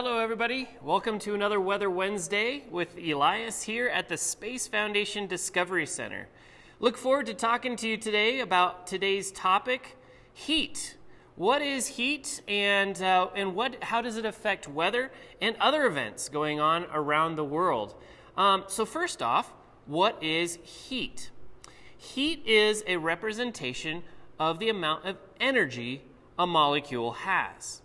Hello everybody, welcome to another Weather Wednesday with Elias here at the Space Foundation Discovery Center. Look forward to talking to you today about today's topic, heat. What is heat and how does it affect weather and other events going on around the world? So first off, what is heat? Heat is a representation of the amount of energy a molecule has.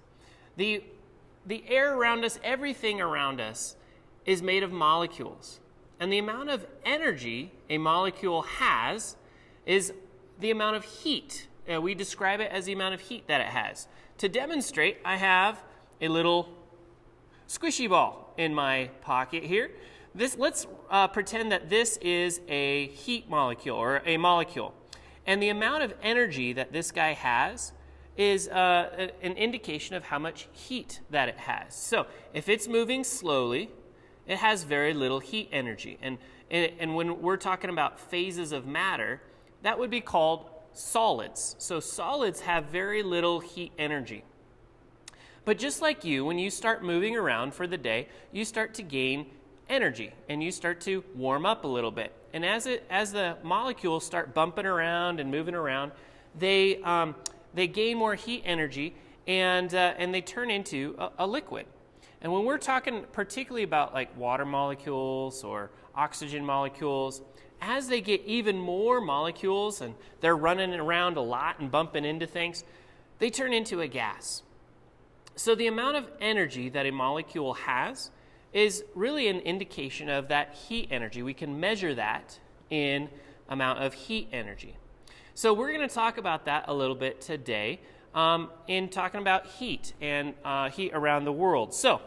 The air around us, everything around us, is made of molecules. And the amount of energy a molecule has is the amount of heat. We describe it as the amount of heat that it has. To demonstrate, I have a little squishy ball in my pocket here. Let's pretend that this is a heat molecule or a molecule. And the amount of energy that this guy has is an indication of how much heat that it has. So if it's moving slowly, it has very little heat energy. And when we're talking about phases of matter, that would be called solids. So solids have very little heat energy. But just like you, when you start moving around for the day, you start to gain energy and you start to warm up a little bit. And as the molecules start bumping around and moving around, they gain more heat energy and they turn into a liquid. And when we're talking particularly about like water molecules or oxygen molecules, as they get even more molecules and they're running around a lot and bumping into things, they turn into a gas. So the amount of energy that a molecule has is really an indication of that heat energy. We can measure that in amount of heat energy. So we're going to talk about that a little bit today in talking about heat and heat around the world. So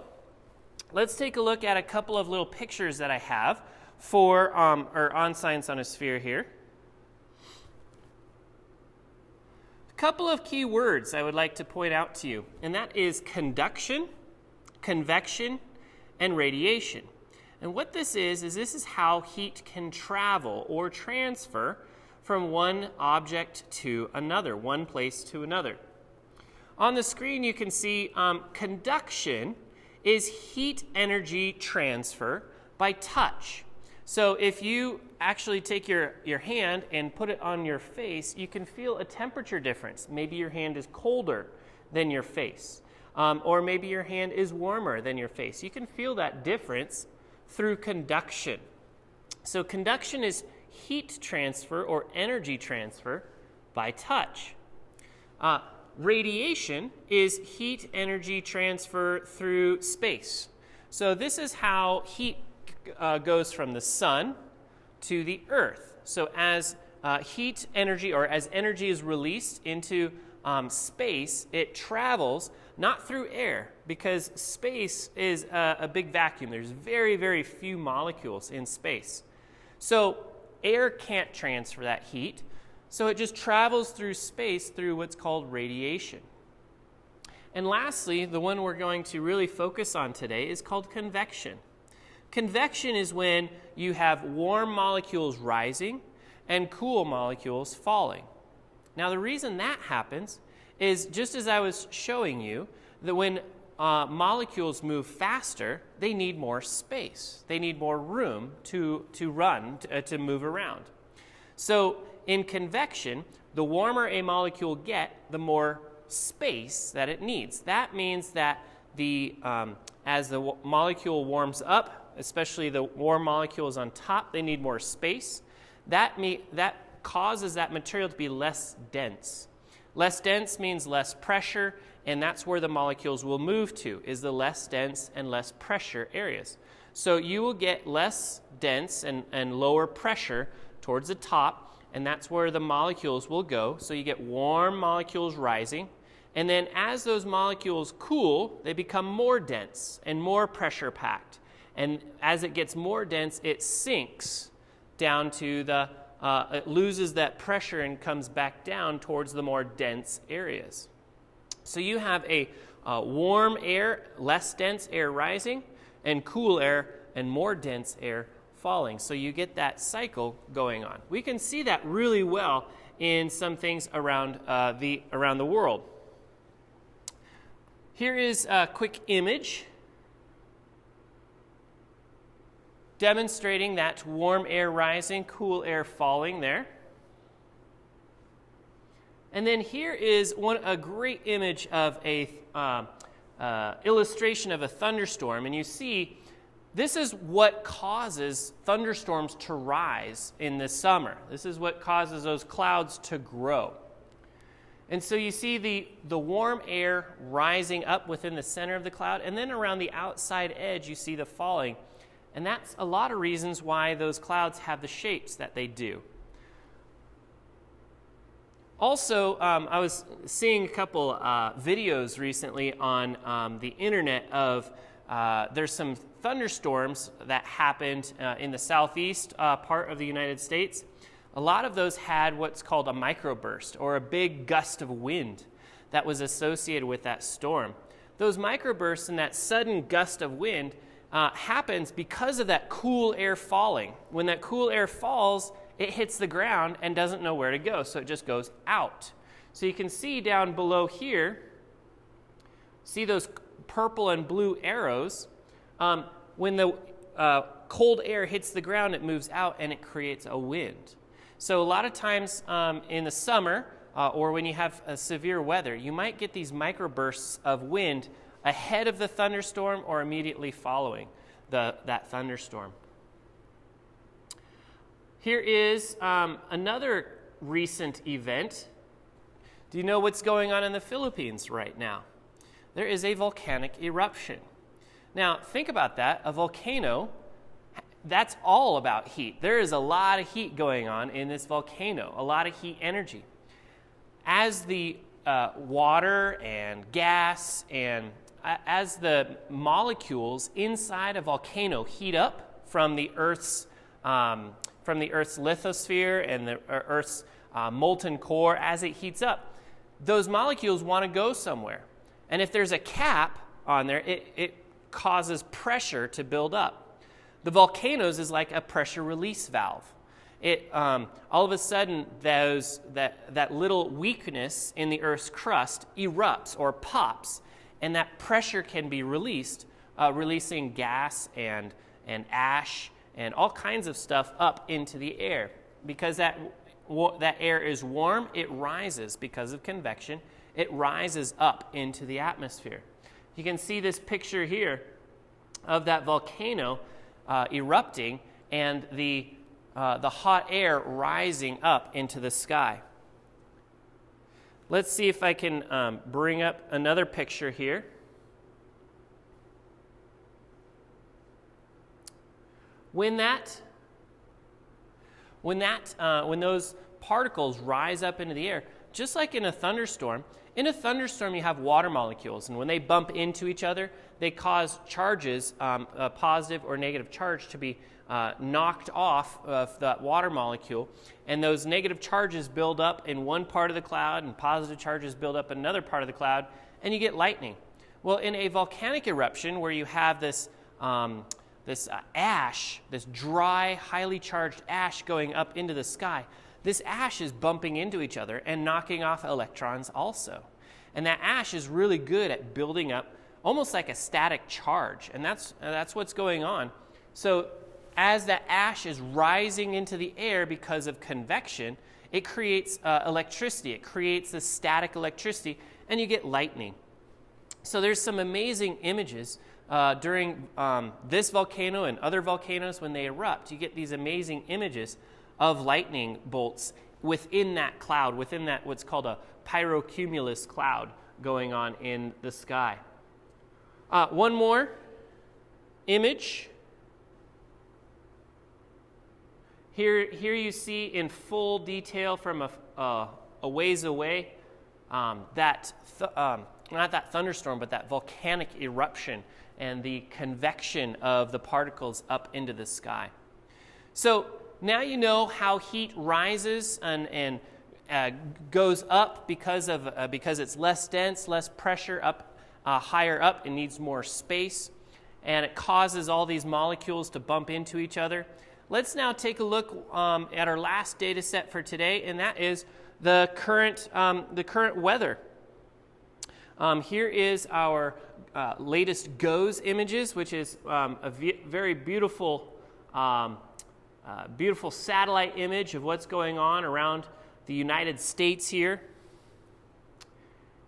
let's take a look at a couple of little pictures that I have for on Science on a Sphere here. A couple of key words I would like to point out to you, and that is conduction, convection, and radiation. And what this is how heat can travel or transfer from one object to another, one place to another. On the screen you can see conduction is heat energy transfer by touch. So if you actually take your hand and put it on your face, you can feel a temperature difference. Maybe your hand is colder than your face, or maybe your hand is warmer than your face. You can feel that difference through conduction. So conduction is heat transfer or energy transfer by touch. Radiation is heat energy transfer through space. So this is how heat goes from the sun to the earth. So as heat energy or as energy is released into space, it travels not through air because space is a big vacuum. There's very, very few molecules in space. So air can't transfer that heat, so it just travels through space through what's called radiation. And lastly, the one we're going to really focus on today is called convection. Convection is when you have warm molecules rising and cool molecules falling. Now the reason that happens is just as I was showing you, that when molecules move faster, they need more space. They need more room to to move around. So in convection, the warmer a molecule gets, the more space that it needs. That means that as the molecule warms up, especially the warm molecules on top, they need more space. That causes that material to be less dense. Less dense means less pressure, and that's where the molecules will move to, is the less dense and less pressure areas. So you will get less dense and lower pressure towards the top, and that's where the molecules will go. So you get warm molecules rising, and then as those molecules cool, they become more dense and more pressure packed. And as it gets more dense, it sinks down to it loses that pressure and comes back down towards the more dense areas. So you have a warm air, less dense air rising, and cool air and more dense air falling. So you get that cycle going on. We can see that really well in some things around the world. Here is a quick image demonstrating that warm air rising, cool air falling there. And then here is a great image of a illustration of a thunderstorm. And you see, this is what causes thunderstorms to rise in the summer. This is what causes those clouds to grow. And so you see the warm air rising up within the center of the cloud, and then around the outside edge you see the falling. And that's a lot of reasons why those clouds have the shapes that they do. Also, I was seeing a couple videos recently on the internet of there's some thunderstorms that happened in the southeast part of the United States. A lot of those had what's called a microburst, or a big gust of wind that was associated with that storm. Those microbursts and that sudden gust of wind happens because of that cool air falling. When that cool air falls, it hits the ground and doesn't know where to go, so it just goes out. So you can see down below here, see those purple and blue arrows. When the cold air hits the ground, it moves out and it creates a wind. So a lot of times in the summer or when you have severe weather, you might get these microbursts of wind ahead of the thunderstorm or immediately following that thunderstorm. Here is another recent event. Do you know what's going on in the Philippines right now? There is a volcanic eruption. Now, think about that. A volcano, that's all about heat. There is a lot of heat going on in this volcano, a lot of heat energy. As the water and gas and as the molecules inside a volcano heat up from the Earth's lithosphere and the Earth's molten core, as it heats up, those molecules want to go somewhere. And if there's a cap on there, it causes pressure to build up. The volcanoes is like a pressure release valve. All of a sudden, that little weakness in the Earth's crust erupts or pops, and that pressure can be released, releasing gas and ash and all kinds of stuff up into the air. Because that air is warm, it rises because of convection. It rises up into the atmosphere. You can see this picture here of that volcano erupting and the hot air rising up into the sky. Let's see if I can bring up another picture here. When those particles rise up into the air, just like in a thunderstorm you have water molecules, and when they bump into each other, they cause charges, a positive or negative charge, to be knocked off of that water molecule, and those negative charges build up in one part of the cloud, and positive charges build up in another part of the cloud, and you get lightning. Well, in a volcanic eruption where you have this ash, this dry, highly charged ash going up into the sky, this ash is bumping into each other and knocking off electrons also. And that ash is really good at building up almost like a static charge, and that's what's going on. So as that ash is rising into the air because of convection, it creates electricity. It creates the static electricity, and you get lightning. So there's some amazing images during this volcano and other volcanoes when they erupt. You get these amazing images of lightning bolts within that cloud, within that what's called a pyrocumulus cloud going on in the sky. One more image. Here you see in full detail from a ways away not that thunderstorm, but that volcanic eruption and the convection of the particles up into the sky. So now you know how heat rises and goes up because it's less dense, less pressure up higher up. It needs more space, and it causes all these molecules to bump into each other. Let's now take a look at our last data set for today, and that is the current weather. Here is our latest GOES images, which is a very beautiful beautiful satellite image of what's going on around the United States here.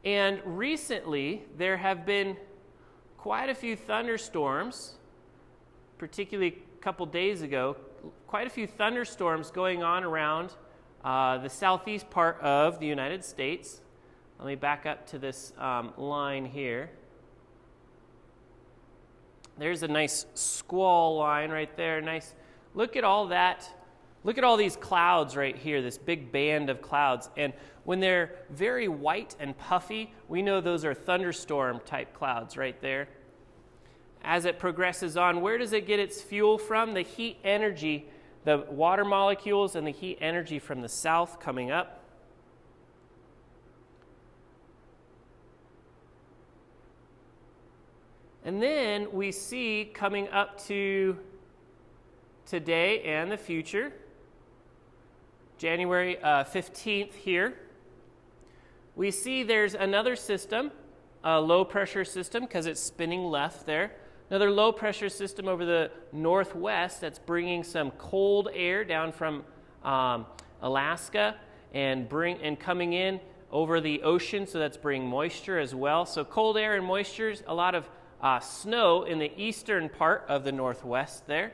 And recently, there have been quite a few thunderstorms, particularly a couple days ago, quite a few thunderstorms going on around the southeast part of the United States. Let me back up to this line here. There's a nice squall line right there. Nice. Look at all that. Look at all these clouds right here, this big band of clouds. And when they're very white and puffy, we know those are thunderstorm type clouds right there. As it progresses on, where does it get its fuel from? The heat energy, the water molecules and the heat energy from the south coming up. And then we see coming up to today and the future, January 15th here, we see there's another system, a low pressure system because it's spinning left there. Another low pressure system over the northwest that's bringing some cold air down from Alaska and coming in over the ocean, so that's bringing moisture as well. So cold air and moisture, a lot of snow in the eastern part of the northwest there.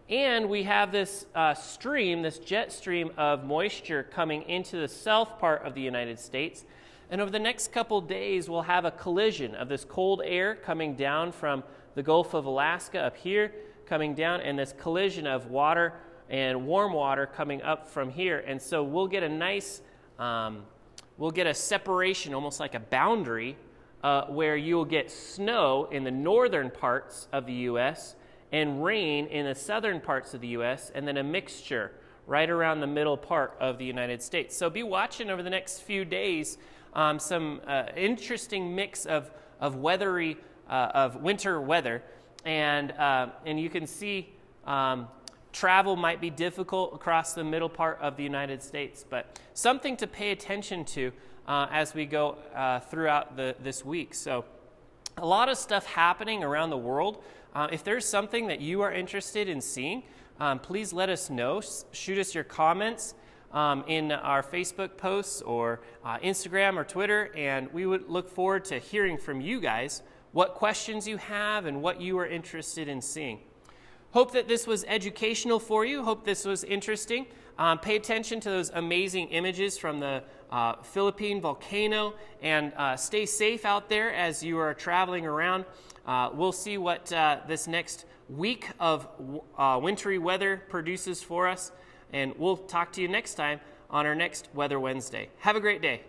And we have this stream, this jet stream of moisture coming into the south part of the United States. And over the next couple days, we'll have a collision of this cold air coming down from the Gulf of Alaska up here, coming down, and this collision of water and warm water coming up from here. And so we'll get a nice, we'll get a separation, almost like a boundary, where you'll get snow in the northern parts of the U.S., and rain in the southern parts of the U.S., and then a mixture right around the middle part of the United States. So be watching over the next few days some interesting mix of winter weather, and you can see travel might be difficult across the middle part of the United States, but something to pay attention to as we go throughout this week. So a lot of stuff happening around the world. If there's something that you are interested in seeing, please let us know. Shoot us your comments in our Facebook posts or Instagram or Twitter, and we would look forward to hearing from you guys what questions you have and what you are interested in seeing. Hope that this was educational for you. Hope this was interesting. Pay attention to those amazing images from the Philippine volcano, and stay safe out there as you are traveling around. We'll see what this next week of wintry weather produces for us, and we'll talk to you next time on our next Weather Wednesday. Have a great day.